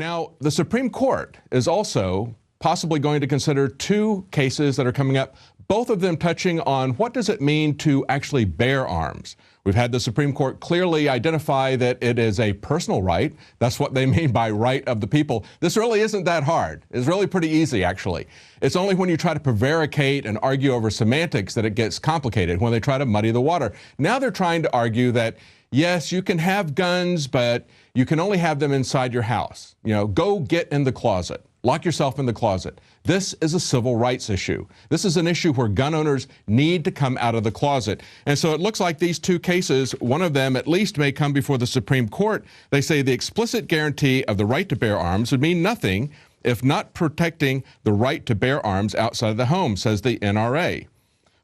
Now, the Supreme Court is also possibly going to consider two cases that are coming up, both of them touching on what does it mean to actually bear arms. We've had the Supreme Court clearly identify that it is a personal right. That's what they mean by right of the people. This really isn't that hard. It's really pretty easy, actually. It's only when you try to prevaricate and argue over semantics that it gets complicated, when they try to muddy the water. Now they're trying to argue that, yes, you can have guns, but you can only have them inside your house. You know, go get in the closet. Lock yourself in the closet. This is a civil rights issue. This is an issue where gun owners need to come out of the closet. And so it looks like these two cases, one of them at least may come before the Supreme Court. They say the explicit guarantee of the right to bear arms would mean nothing if not protecting the right to bear arms outside of the home, says the NRA.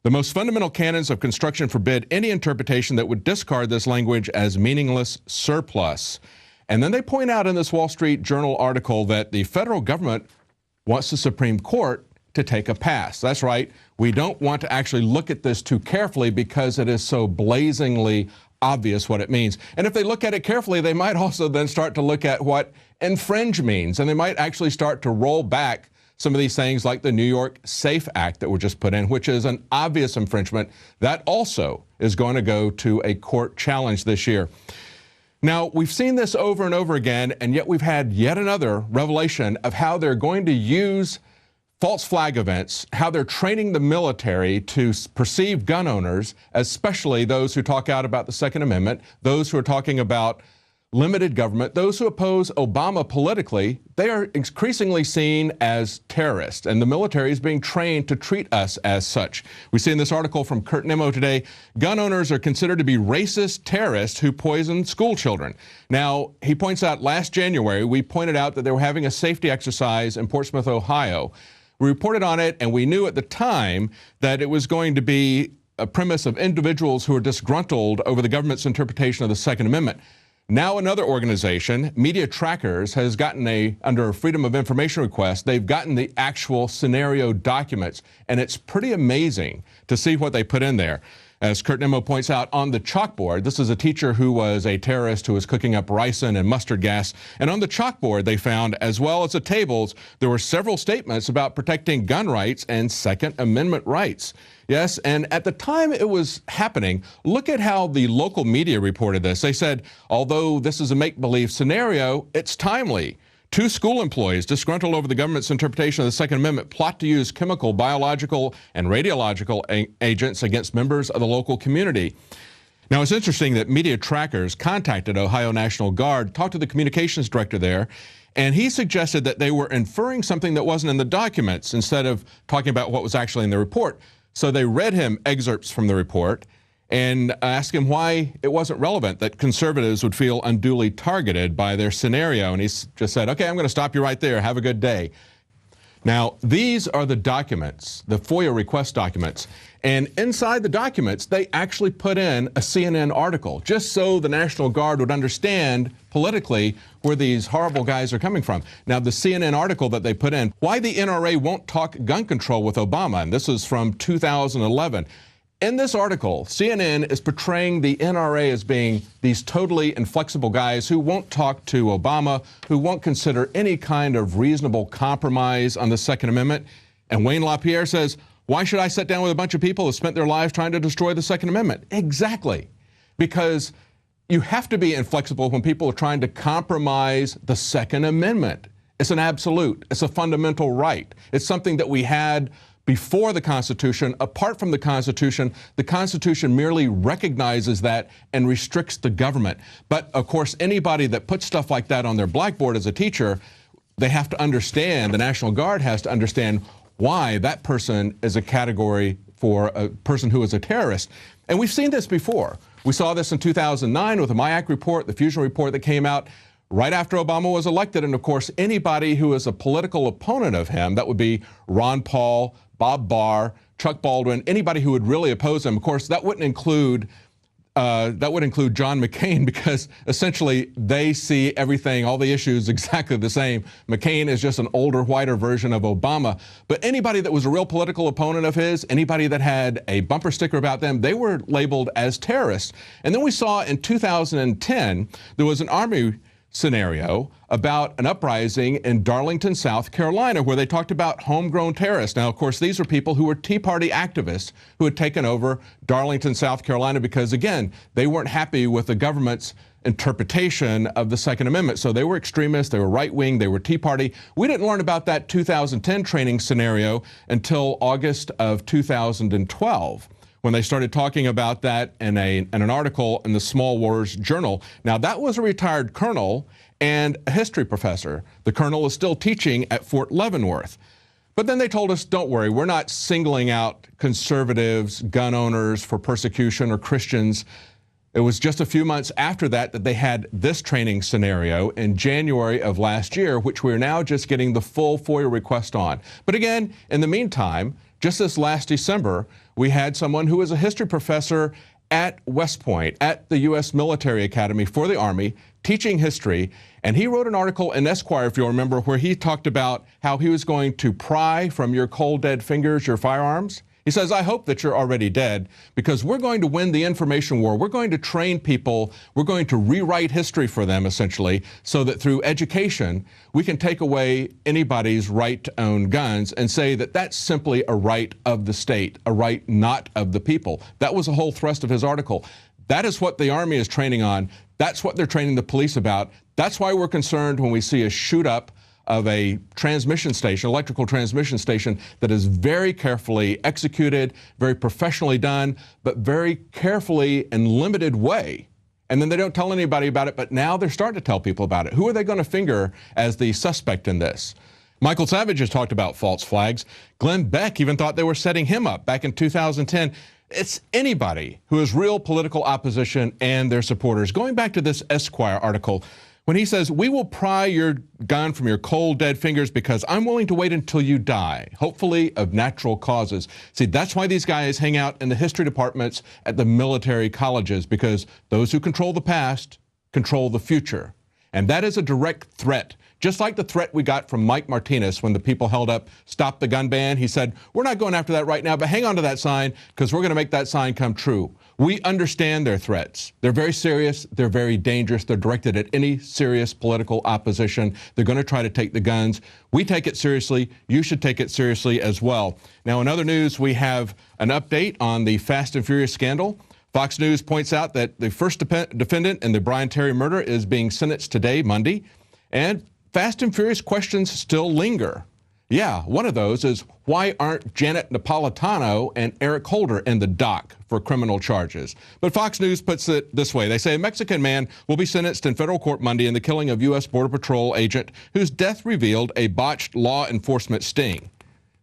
The most fundamental canons of construction forbid any interpretation that would discard this language as meaningless surplus. And then they point out in this Wall Street Journal article that the federal government wants the Supreme Court to take a pass. That's right. We don't want to actually look at this too carefully because it is so blazingly obvious what it means. And if they look at it carefully, they might also then start to look at what infringe means. And they might actually start to roll back some of these things like the New York SAFE Act that were just put in, which is an obvious infringement. That also is going to go to a court challenge this year. Now, we've seen this over and over again, and yet we've had yet another revelation of how they're going to use false flag events, how they're training the military to perceive gun owners, especially those who talk out about the Second Amendment, those who are talking about limited government, those who oppose Obama politically. They are increasingly seen as terrorists, and the military is being trained to treat us as such. We see in this article from Kurt Nimmo today, gun owners are considered to be racist terrorists who poison school children. Now, he points out last January, we pointed out that they were having a safety exercise in Portsmouth, Ohio. We reported on it, and we knew at the time that it was going to be a premise of individuals who are disgruntled over the government's interpretation of the Second Amendment. Now another organization, Media Trackers, has gotten under a Freedom of Information request, they've gotten the actual scenario documents, and it's pretty amazing to see what they put in there. As Kurt Nimmo points out, on the chalkboard, this is a teacher who was a terrorist who was cooking up ricin and mustard gas, and on the chalkboard they found, as well as the tables, there were several statements about protecting gun rights and Second Amendment rights. Yes, and at the time it was happening, look at how the local media reported this. They said, although this is a make-believe scenario, it's timely. Two school employees disgruntled over the government's interpretation of the Second Amendment plot to use chemical, biological, and radiological agents against members of the local community. Now, it's interesting that Media Trackers contacted Ohio National Guard, talked to the communications director there, and he suggested that they were inferring something that wasn't in the documents instead of talking about what was actually in the report. So they read him excerpts from the report and asked him why it wasn't relevant, that conservatives would feel unduly targeted by their scenario. And he just said, okay, I'm going to stop you right there. Have a good day. Now, these are the documents, the FOIA request documents. And inside the documents, they actually put in a CNN article, just so the National Guard would understand politically where these horrible guys are coming from. Now, the CNN article that they put in, why the NRA won't talk gun control with Obama, and this is from 2011. In this article, CNN is portraying the NRA as being these totally inflexible guys who won't talk to Obama, who won't consider any kind of reasonable compromise on the Second Amendment. And Wayne LaPierre says, why should I sit down with a bunch of people who spent their lives trying to destroy the Second Amendment? Exactly. Because you have to be inflexible when people are trying to compromise the Second Amendment. It's an absolute. It's a fundamental right. It's something that we had before the Constitution. Apart from the Constitution merely recognizes that and restricts the government. But, of course, anybody that puts stuff like that on their blackboard as a teacher, they have to understand, the National Guard has to understand why that person is a category for a person who is a terrorist. And we've seen this before. We saw this in 2009 with the MIAC report, the Fusion report that came out right after Obama was elected. And, of course, anybody who is a political opponent of him, that would be Ron Paul, Bob Barr, Chuck Baldwin, anybody who would really oppose him. Of course, that would include John McCain, because essentially they see everything, all the issues exactly the same. McCain is just an older, whiter version of Obama. But anybody that was a real political opponent of his, anybody that had a bumper sticker about them, they were labeled as terrorists. And then we saw in 2010, there was an Army scenario about an uprising in Darlington, South Carolina, where they talked about homegrown terrorists. Now, of course, these are people who were Tea Party activists who had taken over Darlington, South Carolina, because, again, they weren't happy with the government's interpretation of the Second Amendment. So they were extremists, they were right-wing, they were Tea Party. We didn't learn about that 2010 training scenario until August of 2012. When they started talking about that in an article in the Small Wars Journal. Now, that was a retired colonel and a history professor. The colonel is still teaching at Fort Leavenworth. But then they told us, don't worry, we're not singling out conservatives, gun owners for persecution, or Christians. It was just a few months after that that they had this training scenario in January of last year, which we're now just getting the full FOIA request on. But again, in the meantime, just this last December, we had someone who was a history professor at West Point, at the U.S. Military Academy for the Army, teaching history. And he wrote an article in Esquire, if you'll remember, where he talked about how he was going to pry from your cold, dead fingers your firearms. He says, I hope that you're already dead, because we're going to win the information war. We're going to train people. We're going to rewrite history for them, essentially, so that through education, we can take away anybody's right to own guns and say that that's simply a right of the state, a right not of the people. That was the whole thrust of his article. That is what the Army is training on. That's what they're training the police about. That's why we're concerned when we see a shoot up of a transmission station, electrical transmission station, that is very carefully executed, very professionally done, but very carefully and limited way. And then they don't tell anybody about it, but now they're starting to tell people about it. Who are they going to finger as the suspect in this? Michael Savage has talked about false flags. Glenn Beck even thought they were setting him up back in 2010. It's anybody who is real political opposition and their supporters. Going back to this Esquire article, when he says, we will pry your gun from your cold, dead fingers because I'm willing to wait until you die, hopefully of natural causes. See, that's why these guys hang out in the history departments at the military colleges, because those who control the past control the future. And that is a direct threat. Just like the threat we got from Mike Martinez when the people held up Stop the Gun Ban. He said, we're not going after that right now, but hang on to that sign because we're going to make that sign come true. We understand their threats. They're very serious. They're very dangerous. They're directed at any serious political opposition. They're going to try to take the guns. We take it seriously. You should take it seriously as well. Now, in other news, we have an update on the Fast and Furious scandal. Fox News points out that the first defendant in the Brian Terry murder is being sentenced today, Monday, and Fast and Furious questions still linger. Yeah, one of those is, why aren't Janet Napolitano and Eric Holder in the dock for criminal charges? But Fox News puts it this way. They say a Mexican man will be sentenced in federal court Monday in the killing of U.S. Border Patrol agent whose death revealed a botched law enforcement sting.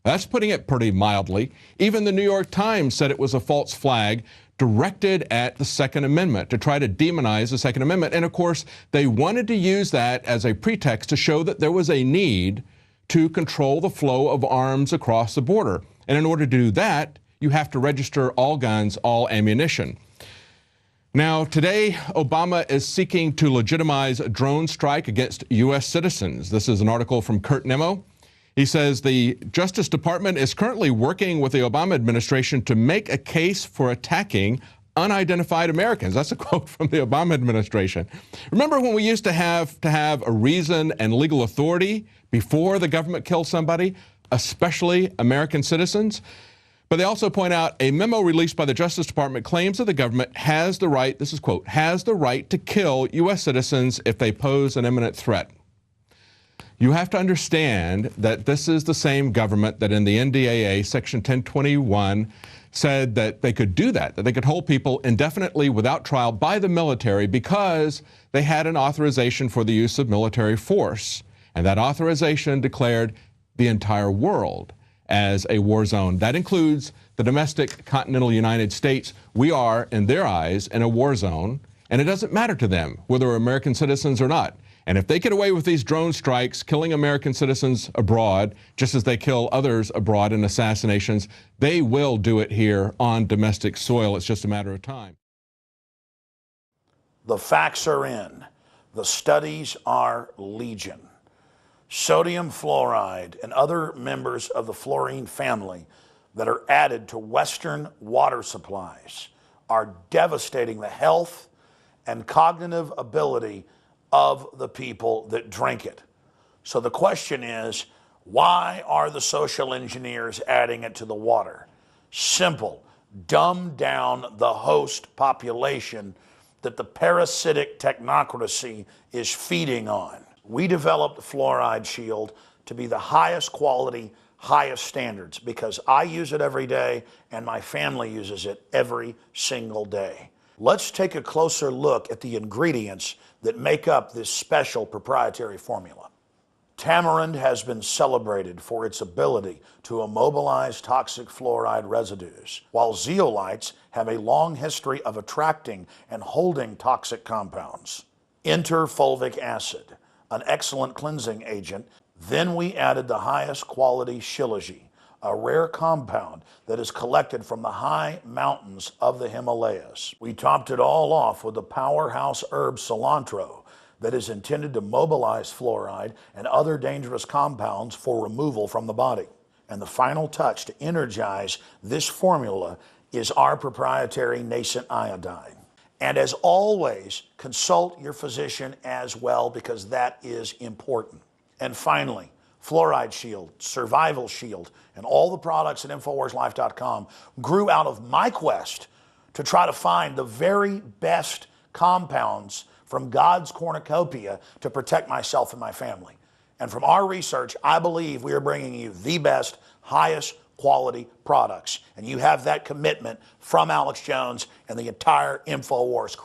That's putting it pretty mildly. Even the New York Times said it was a false flag directed at the Second Amendment, to try to demonize the Second Amendment. And of course, they wanted to use that as a pretext to show that there was a need to control the flow of arms across the border. And in order to do that, you have to register all guns, all ammunition. Now, today, Obama is seeking to legitimize a drone strike against U.S. citizens. This is an article from Kurt Nimmo. He says the Justice Department is currently working with the Obama administration to make a case for attacking unidentified Americans. That's a quote from the Obama administration. Remember when we used to have a reason and legal authority before the government killed somebody, especially American citizens? But they also point out a memo released by the Justice Department claims that the government has the right, this is quote, has the right to kill U.S. citizens if they pose an imminent threat. You have to understand that this is the same government that in the NDAA, Section 1021, said that they could do that they could hold people indefinitely without trial by the military because they had an authorization for the use of military force. And that authorization declared the entire world as a war zone. That includes the domestic continental United States. We are, in their eyes, in a war zone, and it doesn't matter to them whether we're American citizens or not. And if they get away with these drone strikes, killing American citizens abroad, just as they kill others abroad in assassinations, they will do it here on domestic soil. It's just a matter of time. The facts are in. The studies are legion. Sodium fluoride and other members of the fluorine family that are added to Western water supplies are devastating the health and cognitive ability of the people that drink it. So the question is, why are the social engineers adding it to the water? Simple. Dumb down the host population that the parasitic technocracy is feeding on. We developed Fluoride Shield to be the highest quality, highest standards because I use it every day and my family uses it every single day. Let's take a closer look at the ingredients that make up this special proprietary formula. Tamarind has been celebrated for its ability to immobilize toxic fluoride residues, while zeolites have a long history of attracting and holding toxic compounds. Enter fulvic acid, an excellent cleansing agent. Then we added the highest quality shilajit, a rare compound that is collected from the high mountains of the Himalayas. We topped it all off with the powerhouse herb cilantro that is intended to mobilize fluoride and other dangerous compounds for removal from the body. And the final touch to energize this formula is our proprietary nascent iodine. And as always, consult your physician as well because that is important. And finally, Fluoride Shield, Survival Shield, and all the products at InfoWarsLife.com grew out of my quest to try to find the very best compounds from God's cornucopia to protect myself and my family. And from our research, I believe we are bringing you the best, highest quality products. And you have that commitment from Alex Jones and the entire InfoWars crew.